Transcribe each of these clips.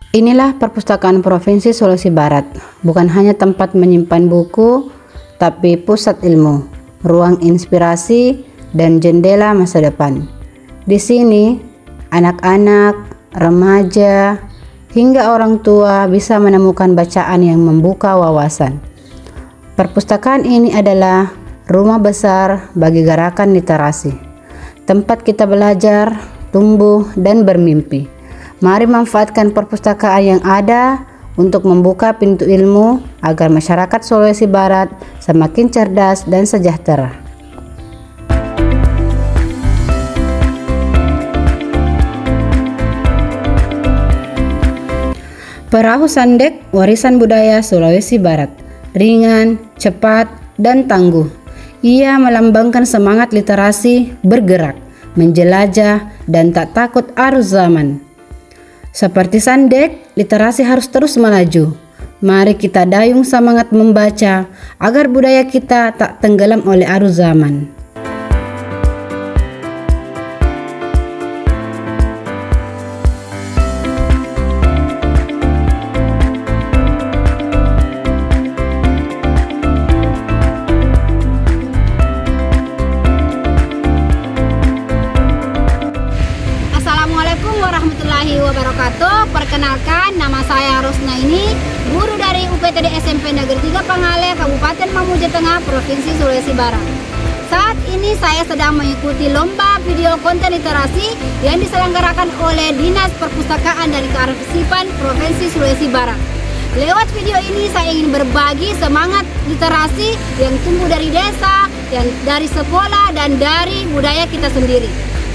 Inilah Perpustakaan Provinsi Sulawesi Barat, bukan hanya tempat menyimpan buku, tapi pusat ilmu, ruang inspirasi, dan jendela masa depan. Di sini, anak-anak, remaja, hingga orang tua bisa menemukan bacaan yang membuka wawasan. Perpustakaan ini adalah rumah besar bagi gerakan literasi, tempat kita belajar, tumbuh, dan bermimpi. Mari manfaatkan perpustakaan yang ada untuk membuka pintu ilmu agar masyarakat Sulawesi Barat semakin cerdas dan sejahtera. Perahu Sandek, warisan budaya Sulawesi Barat. Ringan, cepat, dan tangguh. Ia melambangkan semangat literasi bergerak, menjelajah, dan tak takut arus zaman. Seperti Sandek, literasi harus terus melaju. Mari kita dayung semangat membaca agar budaya kita tak tenggelam oleh arus zaman. Wabarakatuh. Perkenalkan, nama saya Rosna ini, guru dari UPTD SMP Negeri 3 Pangale, Kabupaten Mamuju Tengah, Provinsi Sulawesi Barat. Saat ini saya sedang mengikuti lomba video konten literasi yang diselenggarakan oleh Dinas Perpustakaan dan Kearsipan Provinsi Sulawesi Barat. Lewat video ini saya ingin berbagi semangat literasi yang tumbuh dari desa, yang dari sekolah, dan dari budaya kita sendiri.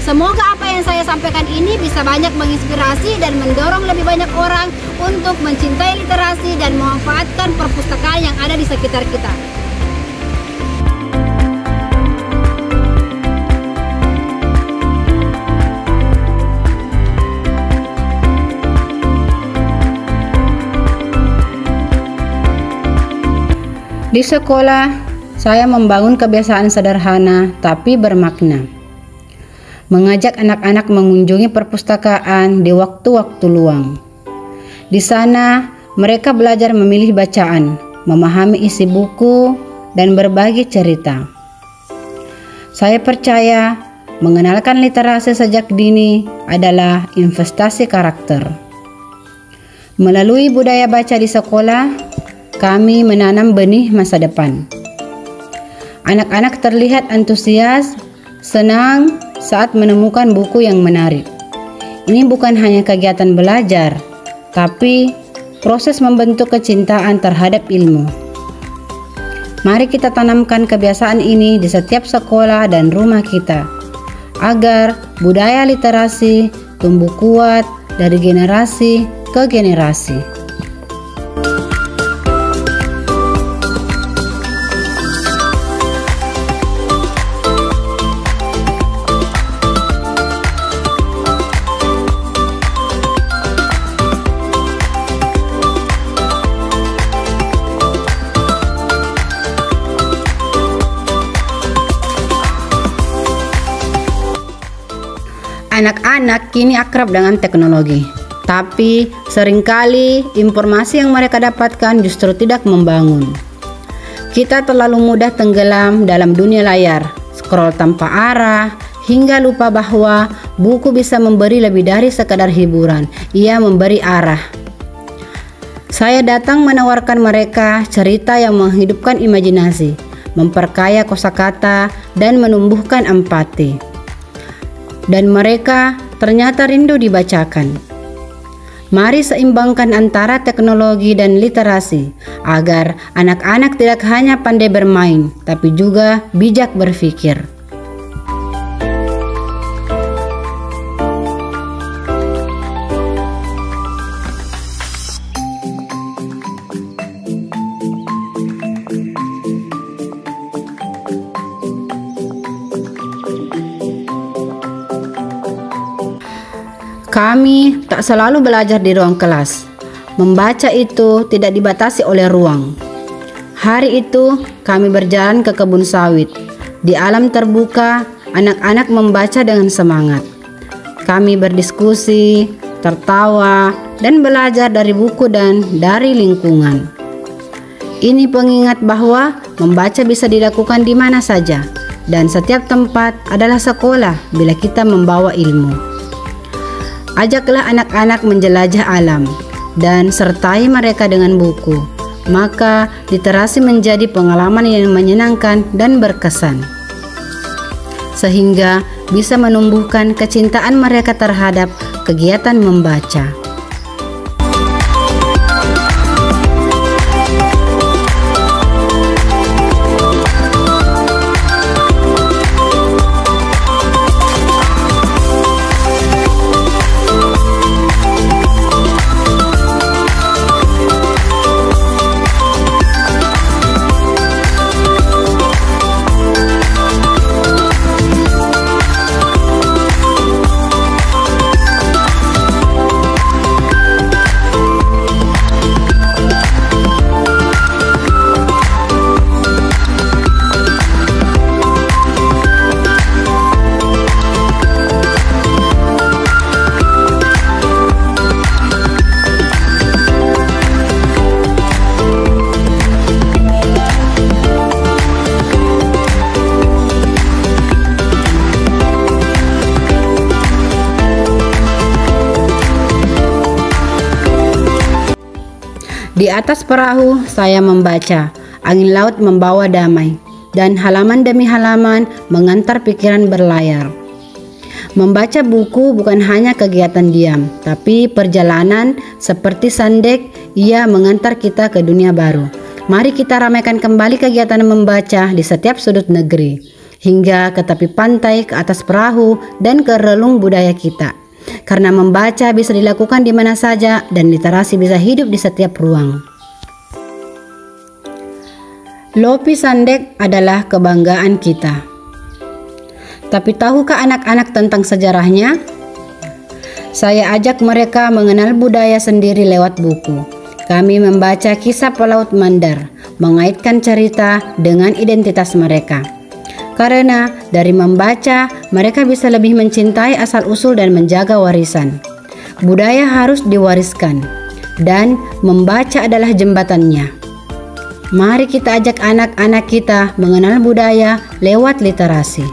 Semoga apa yang saya sampaikan ini bisa banyak menginspirasi dan mendorong lebih banyak orang untuk mencintai literasi dan memanfaatkan perpustakaan yang ada di sekitar kita. Di sekolah, saya membangun kebiasaan sederhana tapi bermakna. Mengajak anak-anak mengunjungi perpustakaan di waktu-waktu luang. Di sana, mereka belajar memilih bacaan, memahami isi buku, dan berbagi cerita. Saya percaya mengenalkan literasi sejak dini adalah investasi karakter. Melalui budaya baca di sekolah, kami menanam benih masa depan. Anak-anak terlihat antusias, senang saat menemukan buku yang menarik. Ini bukan hanya kegiatan belajar, tapi proses membentuk kecintaan terhadap ilmu. Mari kita tanamkan kebiasaan ini di setiap sekolah dan rumah kita, agar budaya literasi tumbuh kuat dari generasi ke generasi. Anak-anak kini akrab dengan teknologi, tapi seringkali informasi yang mereka dapatkan justru tidak membangun. Kita terlalu mudah tenggelam dalam dunia layar, scroll tanpa arah, hingga lupa bahwa buku bisa memberi lebih dari sekadar hiburan. Ia memberi arah. Saya datang menawarkan mereka cerita yang menghidupkan imajinasi, memperkaya kosakata, dan menumbuhkan empati. Dan mereka ternyata rindu dibacakan. Mari seimbangkan antara teknologi dan literasi agar anak-anak tidak hanya pandai bermain, tapi juga bijak berpikir. Kami tak selalu belajar di ruang kelas. Membaca itu tidak dibatasi oleh ruang. Hari itu kami berjalan ke kebun sawit. Di alam terbuka, anak-anak membaca dengan semangat. Kami berdiskusi, tertawa, dan belajar dari buku dan dari lingkungan. Ini pengingat bahwa membaca bisa dilakukan di mana saja, dan setiap tempat adalah sekolah bila kita membawa ilmu. Ajaklah anak-anak menjelajah alam dan sertai mereka dengan buku, maka literasi menjadi pengalaman yang menyenangkan dan berkesan, sehingga bisa menumbuhkan kecintaan mereka terhadap kegiatan membaca. Di atas perahu saya membaca, angin laut membawa damai, dan halaman demi halaman mengantar pikiran berlayar. Membaca buku bukan hanya kegiatan diam, tapi perjalanan seperti Sandek, ia mengantar kita ke dunia baru. Mari kita ramaikan kembali kegiatan membaca di setiap sudut negeri, hingga ke tepi pantai, ke atas perahu, dan ke relung budaya kita. Karena membaca bisa dilakukan di mana saja dan literasi bisa hidup di setiap ruang. Lopi Sandek adalah kebanggaan kita. Tapi tahukah anak-anak tentang sejarahnya? Saya ajak mereka mengenal budaya sendiri lewat buku. Kami membaca kisah pelaut Mandar, mengaitkan cerita dengan identitas mereka. Karena dari membaca, mereka bisa lebih mencintai asal-usul dan menjaga warisan. Budaya harus diwariskan, dan membaca adalah jembatannya. Mari kita ajak anak-anak kita mengenal budaya lewat literasi.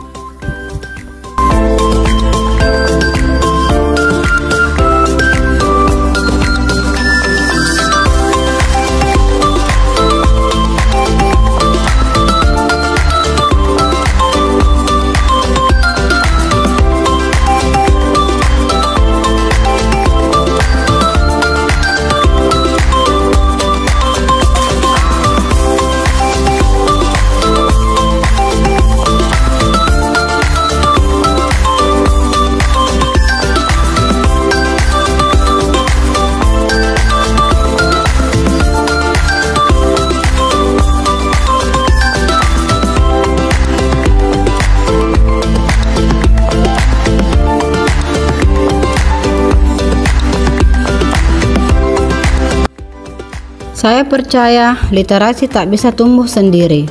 Saya percaya literasi tak bisa tumbuh sendiri.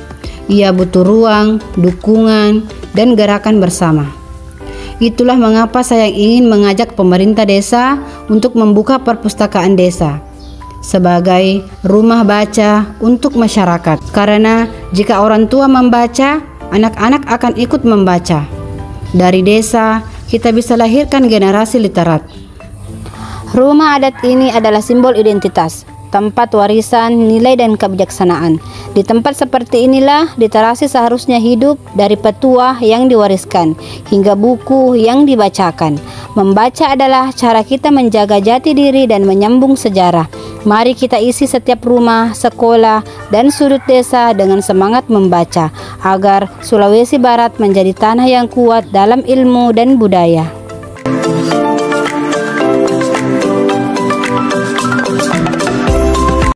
Ia butuh ruang, dukungan, dan gerakan bersama. Itulah mengapa saya ingin mengajak pemerintah desa untuk membuka perpustakaan desa sebagai rumah baca untuk masyarakat. Karena jika orang tua membaca, anak-anak akan ikut membaca. Dari desa, kita bisa lahirkan generasi literat. Rumah adat ini adalah simbol identitas, tempat warisan, nilai, dan kebijaksanaan. Di tempat seperti inilah literasi seharusnya hidup, dari petuah yang diwariskan hingga buku yang dibacakan. Membaca adalah cara kita menjaga jati diri dan menyambung sejarah. Mari kita isi setiap rumah, sekolah, dan sudut desa dengan semangat membaca, agar Sulawesi Barat menjadi tanah yang kuat dalam ilmu dan budaya.